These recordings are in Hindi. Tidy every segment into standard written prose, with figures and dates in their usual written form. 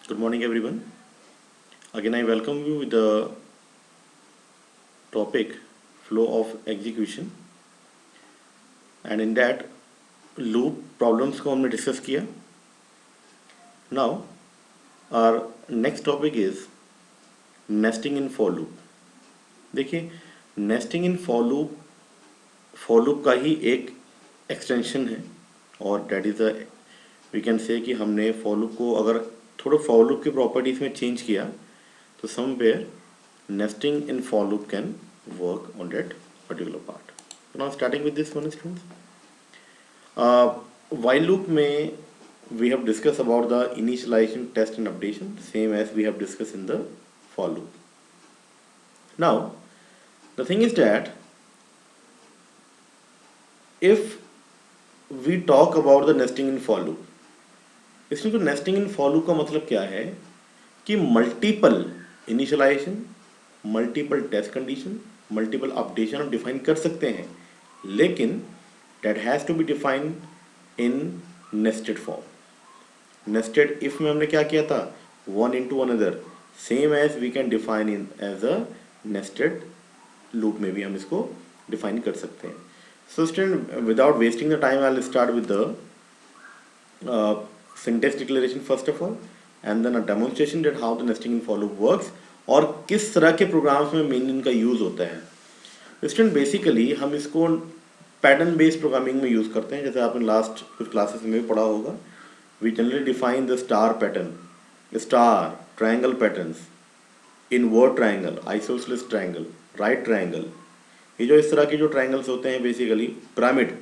Good morning, everyone. Again, I welcome you with the topic flow of execution, and in that loop problems को हमने डिस्कस किया. Now, our next topic is nesting in for loop. देखिए, nesting in for loop का ही एक एक्सटेंशन है और that is a we can say कि हमने for loop को अगर थोड़ा for loop की प्रॉपर्टीज में चेंज किया तो somewhere nesting in for loop can work on that particular part. So now starting with this one, students. While loop में we have discussed about the initialization, test and updation, same as we have discussed in the for loop. Now the thing is that if we talk about the nesting in for loop, इसमें तो nesting in for loop का मतलब क्या है कि multiple initialization, multiple test condition, multiple updation हम डिफाइन कर सकते हैं, लेकिन that has to be defined in nested form. Nested if में हमने क्या किया था, one into another, same as we can define in as a nested loop में भी हम इसको डिफाइन कर सकते हैं. So student, without wasting the time, I'll start with the syntax declaration first of all, and then a demonstration that how the nesting in for loop works और किस तरह के प्रोग्राम्स में मेन इनका यूज होता है. स्टूडेंट बेसिकली हम इसको पैटर्न बेस्ड प्रोग्रामिंग में यूज करते हैं, जैसे आपने लास्ट कुछ क्लासेस में भी पढ़ा होगा. We generally define the star pattern, star, triangle patterns, invert triangle, isosceles triangle, right triangle. ये जो इस तरह के जो ट्रायंगल्स होते हैं बेसिकली पिरामिड,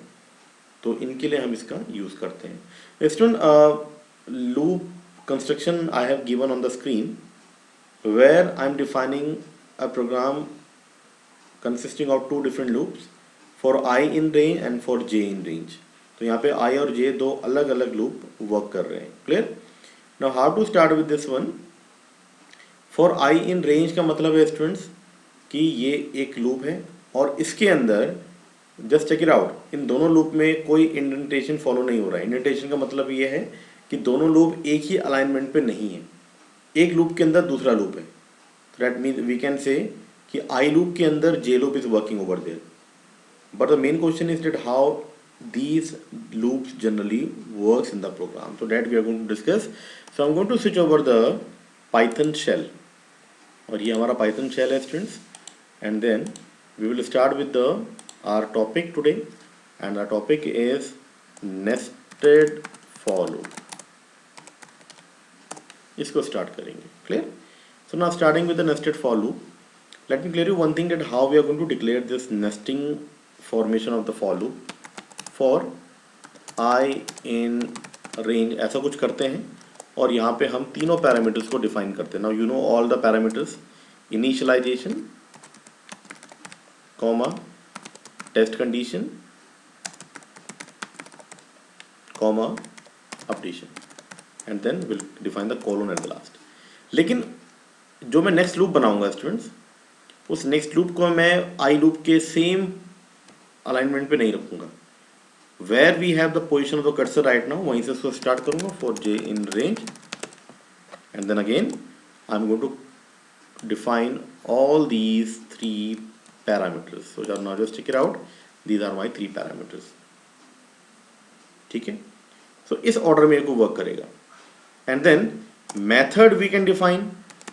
तो इनके लिए हम इसका यूज करते हैं. Student loop construction I have given on the screen where I am defining a program consisting of two different loops for I in range and for j in range. तो यहाँ पे I और j दो अलग अलग लूप वर्क कर रहे हैं. Clear? Now how to start with this one? For I in range का मतलब है स्टूडेंट्स कि ये एक लूप है और इसके अंदर जस्ट चेक इट आउट, इन दोनों लूप में कोई इंडेंटेशन फॉलो नहीं हो रहा है. इंडेंटेशन का मतलब ये है कि दोनों लूप एक ही अलाइनमेंट पे नहीं है, एक लूप के अंदर दूसरा लूप है. दैट मीन्स वी कैन से कि आई लूप के अंदर J loop is working over there. But the main question is that how these loops generally works in the program, so that we are going to discuss. So I'm going to switch over the python shell, और ये हमारा python shell है students, and then we will start with the our topic today, and our topic is nested for loop. इसको स्टार्ट करेंगे. Clear? So now starting with the nested for loop, let me clear you one thing that how we are going to declare this nesting formation of the for loop for I in range. ऐसा कुछ करते हैं और यहाँ पे हम तीनों पैरामीटर्स को डिफाइन करते हैं. Now you know all the parameters: initialization, comma, test condition, comma, updation, and then we'll define the colon at the last. लेकिन जो मैं नेक्स्ट लूप बनाऊंगा स्टूडेंट्स, उस नेक्स्ट लूप को मैं आई लूप के सेम अलाइनमेंट पे नहीं रखूंगा. Where we have the position of the cursor right now, वहीं से उसको स्टार्ट करूंगा for J in range, and then again I am going to define all these three parameters. So now just check it out, these are my three parameters. ठीक है? सो इस ऑर्डर में को वर्क करेगा. And then method we can define.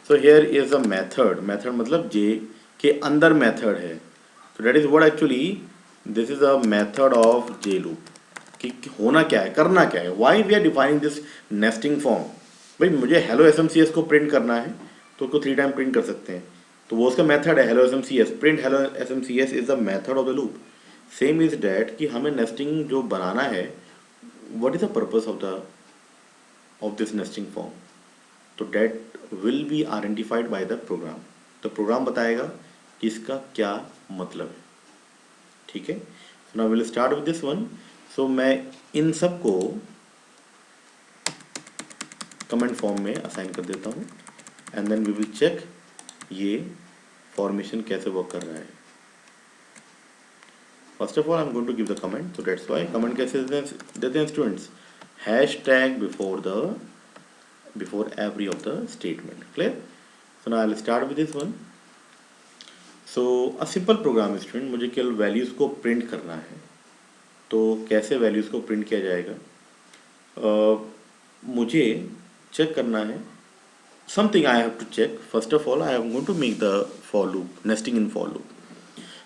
So here is a method. Method मतलब J के अंदर method है. So that is what actually this is a method of J loop. कि होना क्या है, करना क्या है. Why we are defining this nesting form? भाई मुझे hello smcs को print करना है तो उसको 3 टाइम print कर सकते हैं, तो वो उसका method है hello smcs. Print hello smcs is the method of the loop. Same is that कि हमें nesting जो बनाना है, what is the purpose of this nesting form? तो that will be identified by the program. तो प्रोग्राम बताएगा कि इसका क्या मतलब है. ठीक है? So now we'll start with this one. So मैं इन सब को कमेंट फॉर्म में असाइन कर देता हूँ, and then we will check ये फॉर्मेशन कैसे वर्क कर रहा है. First of all I am going to give the comment. तो दैट्स वाई कमेंट कैसे देते हैं students, hash tag before the before every of the statement. Clear? So now I'll start with this one. So a simple program student, मुझे केवल वैल्यूज़ को प्रिंट करना है. तो कैसे वैल्यूज़ को प्रिंट किया जाएगा? मुझे चेक करना है something I have to check. First of all, I am going to make the for loop, nesting in for loop.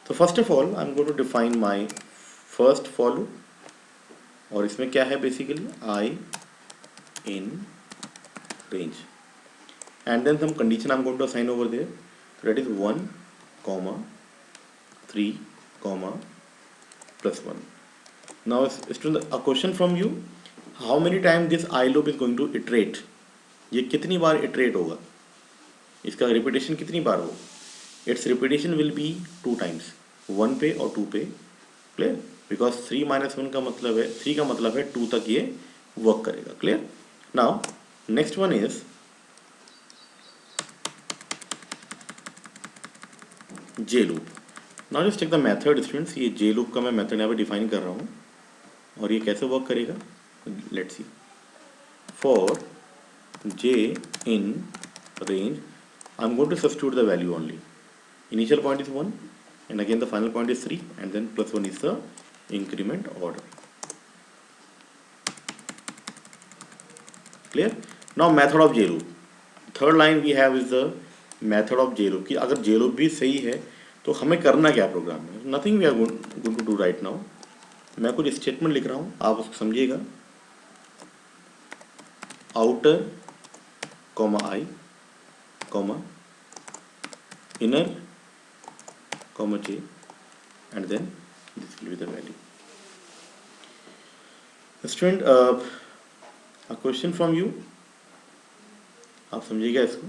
So first of all, I'm going to define my first for loop. और इसमें क्या है basically? I in range. And then some condition I'm going to assign over there. So that is 1, comma, 3, comma, plus 1. Now, student, a question from you. How many times this I loop is going to iterate? ये कितनी बार iterate होगा? इसका repetition कितनी बार होगा? Its repetition will be 2 times, 1 पे और 2 पे. Clear? Because 3 minus 1 का मतलब है 3 का मतलब है 2 तक ये work करेगा. Clear? Now, next one is J loop. Now just take the method students. ये J loop का मैं method यहाँ पे define कर रहा हूँ और ये कैसे work करेगा? Let's see. For J in range, I'm going to substitute the value only. Initial point is 1 and again the final point is 3 and then plus 1 is the increment order. Clear? Now method of J loop. Third line we have is the method of J loop. कि अगर J loop भी सही है तो हमें करना क्या प्रोग्राम में? Nothing we are going to do right now. मैं कुछ स्टेटमेंट लिख रहा हूँ, आप उसको समझिएगा. Outer, comma I, comma inner, comma J, and then this will be the value. Student, a question from you. आप समझिएगा इसको.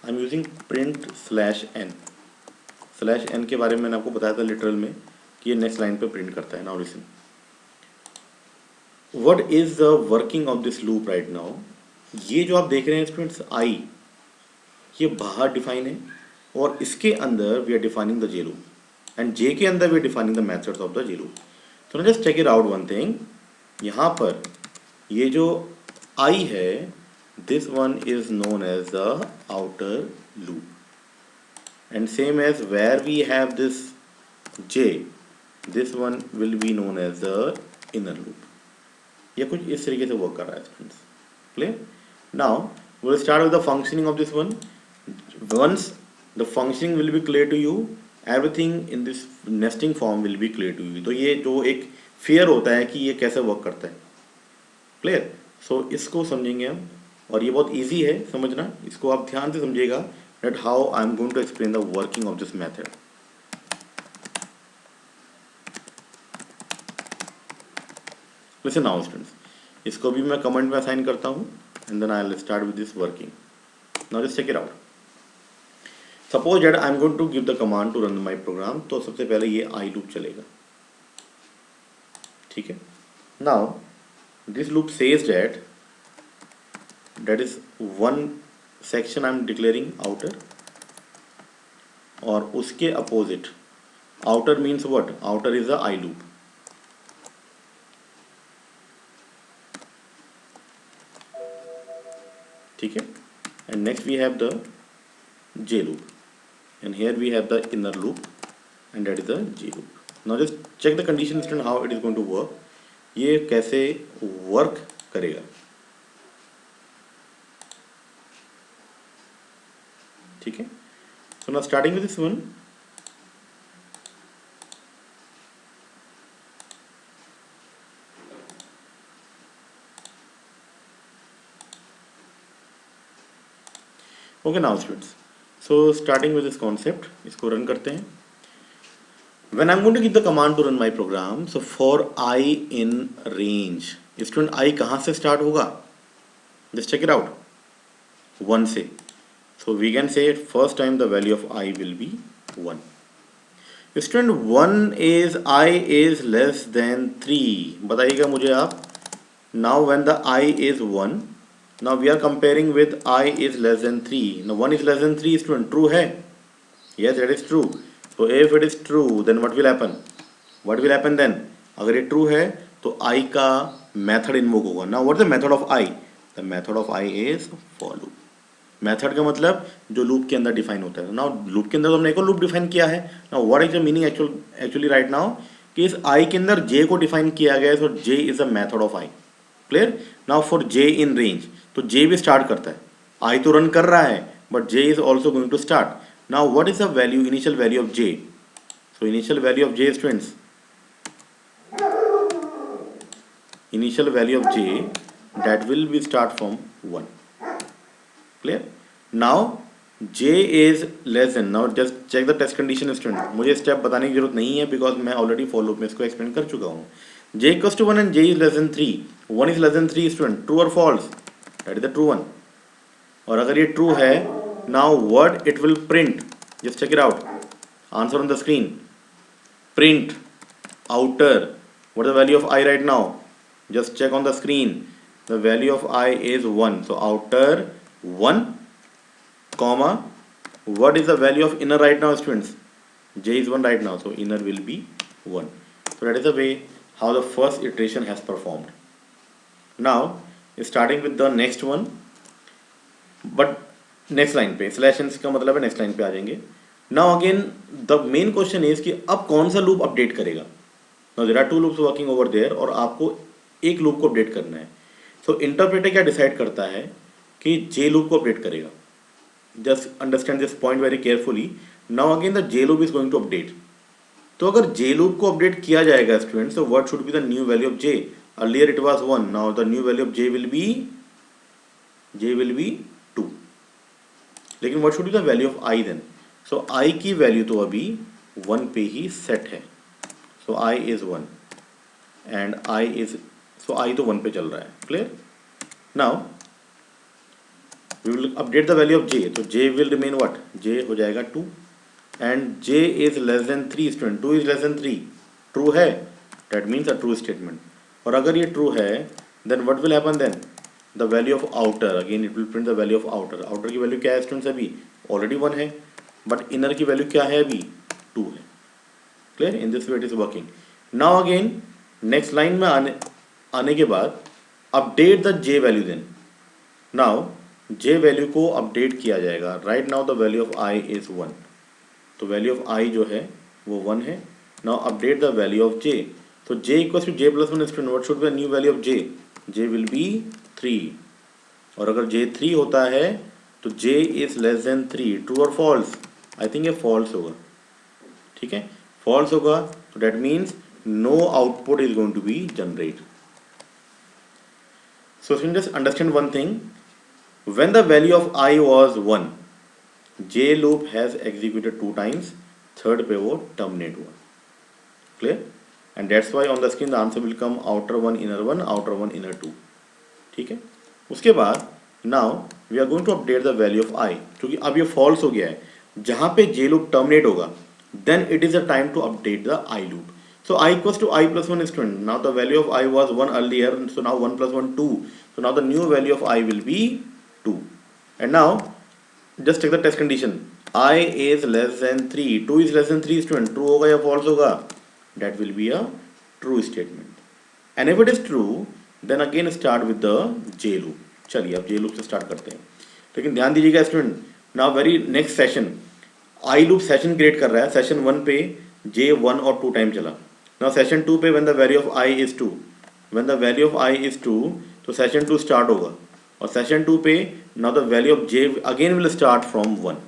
I am using print slash n के बारे में मैंने आपको बताया था लिटरल में कि ये नेक्स्ट लाइन पे प्रिंट करता है. Now listen, what is the working of this loop right now. ये जो आप देख रहे हैं स्टूडेंट्स आई, ये बाहर डिफाइन है और इसके अंदर we are defining the J loop and J के अंदर we are defining the methods of the J loop. तो just check it out one thing. यहाँ पर ये जो आई है, this one is known as the outer loop and same as where we have this j, this one will be known as the inner loop. ये कुछ इस तरीके से वर्क कर रहा है students. Clear? Now we will start with the functioning of this one. Once the functioning will be clear to you, everything in this nesting form will be clear to you. तो ये जो एक fear होता है कि ये कैसे वर्क करता है. क्लियर? सो इसको समझेंगे हम और ये बहुत इजी है समझना. इसको आप ध्यान से समझिएगा that how I am going to explain the working of this method. Listen now students, इसको भी मैं कमेंट में असाइन करता हूँ and then I will start with this working. Now just check it out. Suppose that I am going to give the command to run my program. तो सबसे पहले ये I loop चलेगा. ठीक है. Now this loop says that is one section I am declaring outer और उसके opposite. Outer means what? Outer is the I loop. ठीक है. And next we have the J loop and here we have the inner loop and that is the J loop. Now just check the condition and how it is going to work. ये कैसे वर्क करेगा. ठीक है. So now starting with this one, okay now students, so starting with this concept, इसको रन करते हैं. When I'm going to give the command to run my program, so for I in range, student I कहाँ से start होगा? Just check it out. 1 से. So we can say first time the value of I will be 1. Student 1 is I is less than 3. बताइएगा मुझे आप. Now when the I is 1, now we are comparing with I is less than 3. Now 1 is less than 3 student, true है? Yes, that is true. So if it is true, then what will happen? What will happen then? अगर ये true है तो I का मेथड इन्वोक होगा. Now what is the method of I? The method of I is for loop. Method का मतलब जो लूप के अंदर डिफाइन होता है. नाउ लूप के अंदर तो हमने एक और लूप डिफाइन किया है. Now what is the meaning actually right now कि इस आई के अंदर जे को डिफाइन किया गया है. So J is the method of I. Clear? Now for J in range, तो जे भी स्टार्ट करता है. आई तो रन कर रहा है but J is also going to start. Now what is the value, initial value of J? So initial value of J students, initial value of j that will be start from 1. Clear? Now j is less than, now just check the test condition student. मुझे स्टेप बताने की जरूरत नहीं है बिकॉज मैं ऑलरेडी फॉर लूप में इसको एक्सप्लेन कर चुका हूँ. j equals to 1 and j is less than 3. 1 is less than 3 student. True or false? That is the true one. और अगर ये true है, now what it will print? Just check it out. Answer on the screen. Print outer. What is the value of I right now? Just check on the screen. The value of I is 1. So outer 1, comma, what is the value of inner right now students? J is 1 right now, so inner will be 1. So that is the way how the first iteration has performed. Now starting with the next one, but next line पे slash n का मतलब है next line पे आ जाएंगे. Now again the main question is कि अब कौन सा loop update करेगा? Now there are two loops working over there और आपको एक लूप को अपडेट करना है. सो इंटरप्रेटर क्या डिसाइड करता है कि जे लूप को अपडेट करेगा. Just understand this point very carefully. Now again the J loop is going to update. तो अगर जे लूप को अपडेट किया जाएगा स्टूडेंट्स, तो what should be the new value of J? Earlier it was 1, now the new value of J will be 2. लेकिन what should be the value of I then? So I की वैल्यू तो अभी 1 पे ही सेट है. So I is 1 and I is, so I तो 1 पे चल रहा है. Clear? Now we will update the value of j. तो j will remain what? j हो जाएगा 2 and j is less than 3 student. 2 is less than 3. True है, that means a true statement. और अगर ये ट्रू है then what will happen then? The value of outer, again it will print the value of outer. Outer की वैल्यू क्या है स्टूडेंट्स? अभी ऑलरेडी 1 है बट इनर की वैल्यू क्या है? अभी 2 है. Clear? In this way it is working. Now again next line में आने के बाद update the J value then. Now J value को अपडेट किया जाएगा. Right now the value of I is 1. तो वैल्यू ऑफ आई जो है वो 1 है. Now update the value of J. तो J equals to J plus 1 student. What should be the new value of J? J will be 3. और अगर जे 3 होता है तो J is less than 3. True और फॉल्स? आई थिंक ये फॉल्स होगा. ठीक है, फॉल्स होगा. तो that means no output is going to be generate. So just understand one thing. When the value of I was 1, J loop has executed 2 times. Third पे वो terminate हुआ. Clear? And that's why on the screen the answer will come outer 1, inner 1, outer 1, inner 2. ठीक है? उसके बाद now we are going to update the value of I. क्योंकि अब ये false हो गया है. जहाँ पे J loop terminate होगा, then it is the time to update the I loop. So I equals to I plus 1 student. Now the value of I was 1 earlier, so now 1 plus 1 2. So now the new value of I will be 2. And now just check the test condition. I is less than 3. 2 is less than 3 student. True होगा या false होगा? That will be a true statement. And if it is true, then again start with the J loop. चलिए अब J loop से start करते हैं. लेकिन ध्यान दीजिएगा student. Now very next session, I loop session create कर रहा है. Session 1 पे J 1 और 2 टाइम चला. Now session 2 पे when the value of I is 2, when the value of I is 2, तो session 2 start होगा. और session 2 पे now the value of J again will start from 1.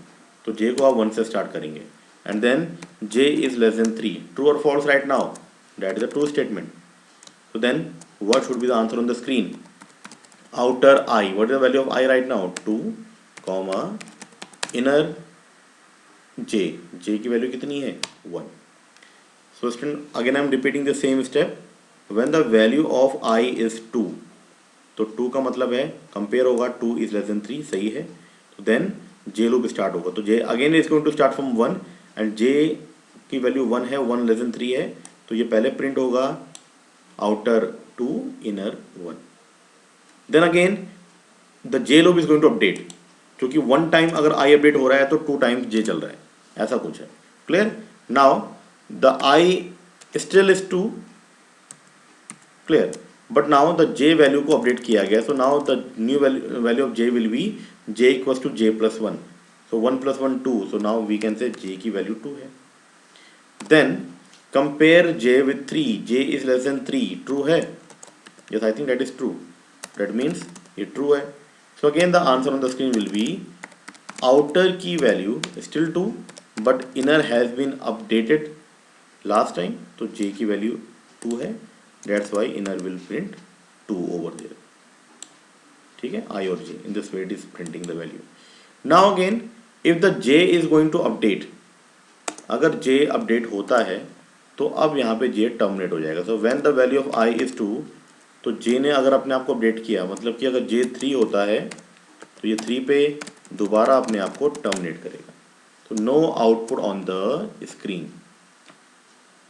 तो J को आप 1 से start करेंगे. And then J is less than 3. True or false right now? That is a true statement. So then what should be the answer on the screen? Outer I. What is the value of I right now? 2, comma, inner J. J की वैल्यू कितनी है? 1. So student again I am repeating the same step. When the value of I is 2, तो 2 का मतलब है कंपेयर होगा 2 is less than 3. सही है. तो then J loop start होगा. तो J again is going to start from 1 and J की वैल्यू 1 है, 1 less than 3 है. तो ये पहले प्रिंट होगा outer 2, inner 1. Then again the J loop is going to update. क्योंकि 1 टाइम अगर I अपडेट हो रहा है तो 2 टाइम्स J चल रहा है. ऐसा कुछ है. Clear? Now the I still is 2. Clear? But now the J value को अपडेट किया गया, so now the new value of J will be J equals to J plus one, so 1 plus 1 2, so now we can say J की वैल्यू 2 है। Then compare J with 3, J is less than 3, true है? Yes, I think that is true, that means ये ट्रू है। So again the answer on the screen will be outer की value still 2 but inner has been updated last time, तो जे की वैल्यू 2 है, that's why inner will print 2 over there. ठीक है, आई और J, in this way it is printing the value. Now again if the J is going to update, अगर जे अपडेट होता है तो अब यहाँ पे जे टर्मिनेट हो जाएगा। So when the value of I is 2, तो जे ने अगर अपने आप को अपडेट किया, मतलब कि अगर जे 3 होता है तो ये 3 पे दोबारा अपने आप को टर्मिनेट करेगा। तो no output on the screen.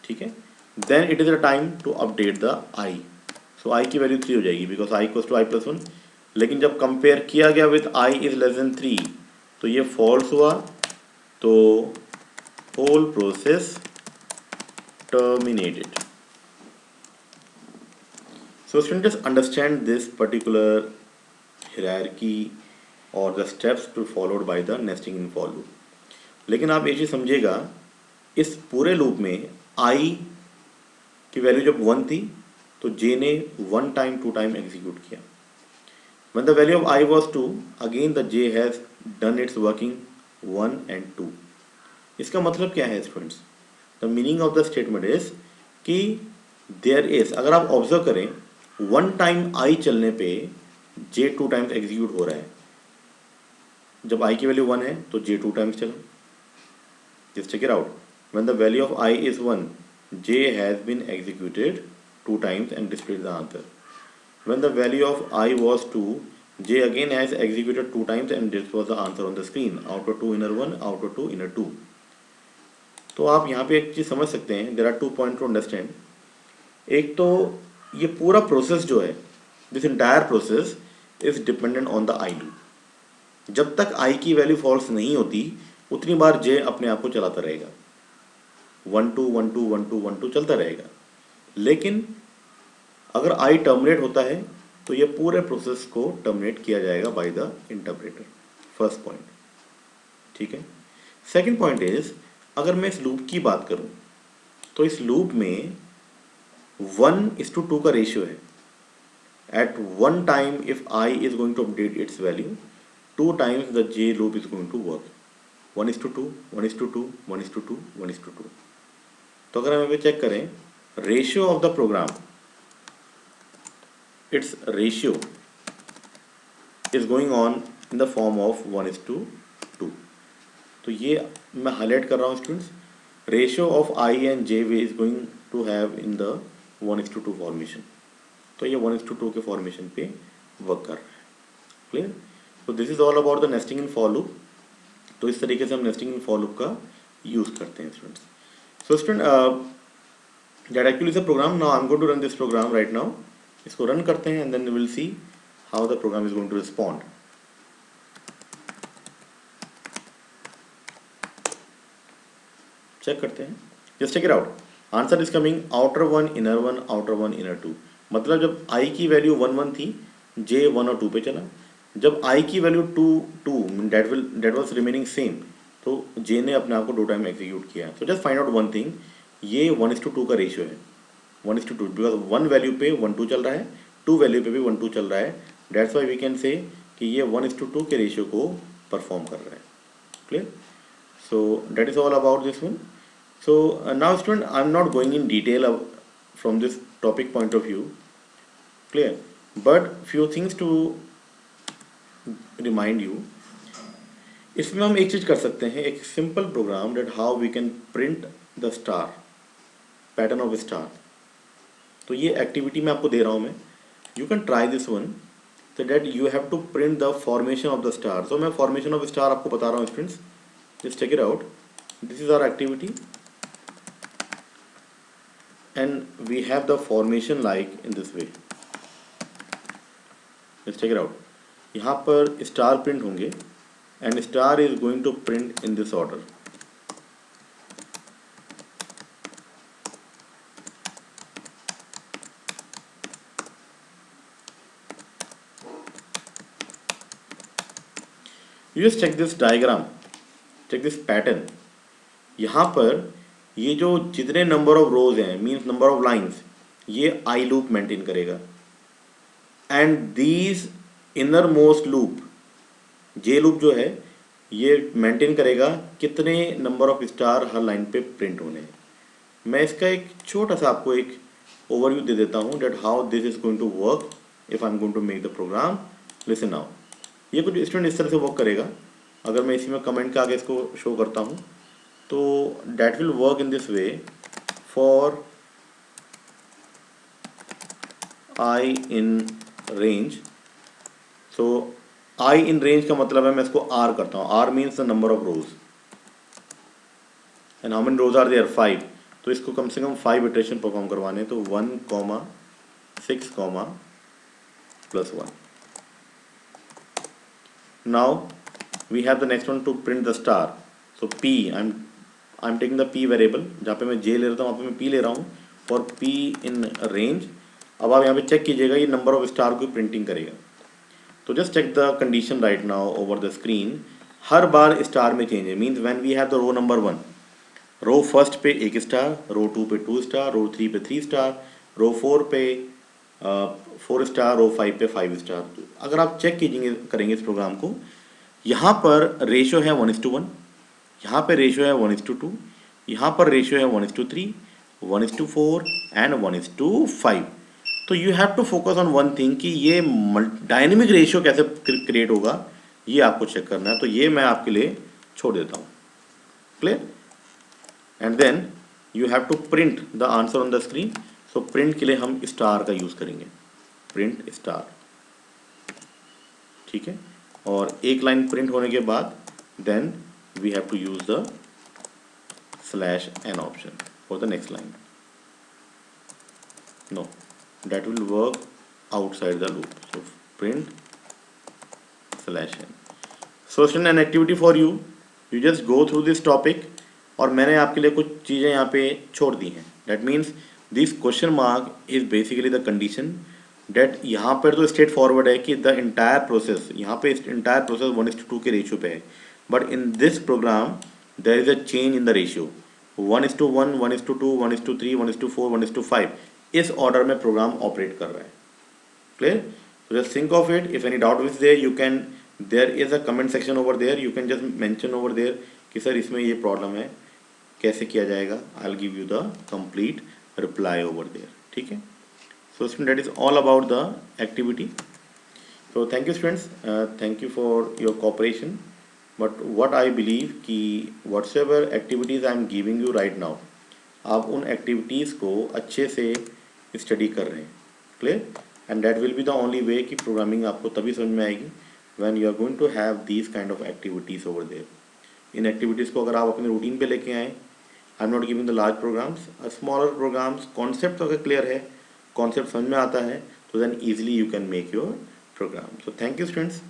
ठीक है, then it is a time to update the I, so I की वैल्यू 3 हो जाएगी because I equals to I plus 1। लेकिन जब कंपेयर किया गया with I is less than 3 तो ये फॉल्स हुआ, तो whole process terminated. So students, just understand this particular hierarchy or the steps to followed by the nesting in for loop. लेकिन आप एक चीज समझिएगा, इस पूरे लूप में i की वैल्यू जब 1 थी तो j ने 1 टाइम 2 टाइम एग्जीक्यूट किया। When the value of I was 2, again the j has done its working 1 and 2. इसका मतलब क्या है students? The meaning of the statement is कि देयर इज, अगर आप ऑब्जर्व करें, 1 टाइम आई चलने पे जे 2 टाइम्स एग्जीक्यूट हो रहा है। जब आई की वैल्यू 1 है तो जे 2 टाइम्स चला। Just check it out, when the value of I is 1, J has been executed 2 times and displayed the answer. When the value of I was 2, J again has executed 2 times and this was the answer on the screen, out of 2 inner 1, out of 2 inner 2। तो आप यहाँ पे एक चीज़ समझ सकते हैं, there are 2 point to understand. एक तो ये पूरा प्रोसेस जो है, this entire process is dependent on the I loop. जब तक आई की वैल्यू फॉल्स नहीं होती उतनी बार जे अपने आप को चलाता रहेगा, 1 2 1 2 1 2 1 2 चलता रहेगा। लेकिन अगर आई टर्मिनेट होता है तो ये पूरे प्रोसेस को टर्मिनेट किया जाएगा by the interpreter. First point, ठीक है। सेकंड पॉइंट इज, अगर मैं इस लूप की बात करूं तो इस लूप में 1:2 का रेशियो है। At 1 time if I is going to update its value, 2 times the J loop is going to work, 1:2 1:2 1:2 1:2। तो अगर हम यहाँ पे चेक करें ratio of the program, its ratio is going on in the form of 1:2। तो ये मैं हाईलाइट कर रहा हूँ students, ratio of I and J way is going to have in the 1:2 formation. तो ये 1:2 के फॉर्मेशन पे वर्क कर रहा है। क्लियर? तो this is all about the nesting in for loop. तो इस तरीके से हम नेस्टिंग इन फॉर लूप का यूज करते हैं students. So student, that actually is a program. Now I am going to run this program right now. इसको रन करते हैं and then we will see how the program is going to respond. Check करते हैं, just check it out. Answer is coming outer 1 inner 1 outer 1 inner 2। मतलब जब आई की वैल्यू 1 1 थी, जे 1 और 2 पे चला। जब आई की value 2 2 that was remaining same, तो जे ने अपने आप को 2 टाइम एग्जीक्यूट किया। So just find out one thing, ये 1:2 का रेशियो है, 1:2, बिकॉज 1 वैल्यू पे 1 2 चल रहा है, 2 वैल्यू पे भी 1 2 चल रहा है। दैट्स वाई वी कैन से कि ये 1:2 के रेशियो को परफॉर्म कर रहा है। Clear? So that is all about this one. So now student, I am not going in detail from this topic point of view, clear, but few things to remind you. इसमें हम एक चीज कर सकते हैं, एक simple program that how we can print the star, pattern of a star. तो ये एक्टिविटी मैं आपको दे रहा हूँ मैं, you can try this one, so that you have to print the formation of the star. So मैं formation of star आपको बता रहा हूँ students, just check it out. This is our activity and we have the formation like in this way. Let's check it out. यहाँ पर स्टार प्रिंट होंगे and star is going to print in this order. You just check this diagram, check this pattern. यहाँ पर ये जो जितने नंबर ऑफ रोज हैं मीन्स नंबर ऑफ लाइंस, ये आई लूप मेंटेन करेगा, and these inner most loop, J loop जो है ये मेंटेन करेगा कितने number of star her line पे प्रिंट होने हैं। मैं इसका एक छोटा सा आपको एक ओवरव्यू दे देता हूँ that how this is going to work if I am going to make the program. Listen now, ये कुछ स्टूडेंट इस तरह से वर्क करेगा। अगर मैं इसी में कमेंट के आगे इसको शो करता हूँ तो that will work in this way for I in range. So I in range का मतलब है मैं इसको आर करता हूँ, R means the number of rows, and how many rows are there 5। तो इसको कम से कम 5 इटरेशन परफॉर्म करवाने, तो 1, 6, +1। Now we have the next one to print the star. So P, I am taking the P variable, जहाँ पे मैं जे ले रहा हूँ वहाँ पे मैं पी ले रहा हूँ फॉर पी इन रेंज। अब आप यहाँ पे चेक कीजिएगा ये नंबर ऑफ स्टार को प्रिंटिंग करेगा। तो just check the condition right now over the screen. हर बार स्टार में चेंज है, means when we have the row number 1, row first पे 1 स्टार, रो 2 पे 2 स्टार, रो 3 पे 3 स्टार, रो 4 पे 4 स्टार, रो 5 पे 5 स्टार। अगर आप चेक कीजिए करेंगे इस प्रोग्राम को, यहाँ पर रेशियो है 1:1, यहाँ पे रेशियो है 1:2, यहाँ पर रेशियो है 1:3, 1:4 एंड 1:5। तो you have to focus on one thing कि ये डायनेमिक रेशियो कैसे क्रिएट होगा, ये आपको चेक करना है। तो ये मैं आपके लिए छोड़ देता हूँ। Clear? And then you have to print the answer on the screen. So print के लिए हम स्टार का यूज़ करेंगे, प्रिंट स्टार, ठीक है। और एक लाइन प्रिंट होने के बाद then we have to use the /n option for the next line. No, that will work outside the loop. So print /n. So an activity for you. You just go through this topic और मैंने आपके लिए कुछ चीज़ें यहाँ पे छोड़ दी हैं। That means this question mark is basically the condition that यहाँ पर तो स्ट्रेट फॉरवर्ड है कि the entire process, यहाँ पे entire process 1:2 के रेशियो पे है, but in this program there is a change in the ratio 1:1, 1:2, 1:3, 1:4, 1:5। इस ऑर्डर में प्रोग्राम ऑपरेट कर रहा है। Clear? So just think of it. If any doubt is there you can, there is a comment section over there, you can just mention over there कि सर इसमें ये प्रॉब्लम है, कैसे किया जाएगा। I will give you the complete reply over there, ठीक है। So student, that is all about the activity. तो thank you students, thank you for your cooperation. But what I believe कि whatsoever activities I am giving you right now, आप उन एक्टिविटीज़ को अच्छे से स्टडी कर रहे हैं। Clear? And that will be the only way कि प्रोग्रामिंग आपको तभी समझ में आएगी when you are going to have these kind of activities over there. इन एक्टिविटीज़ को अगर आप अपने रूटीन पे लेके आएँ, I am not giving the large programs, smaller programs, concept अगर क्लियर है, कॉन्सेप्ट समझ में आता है, तो then easily you can make your program. So thank you students.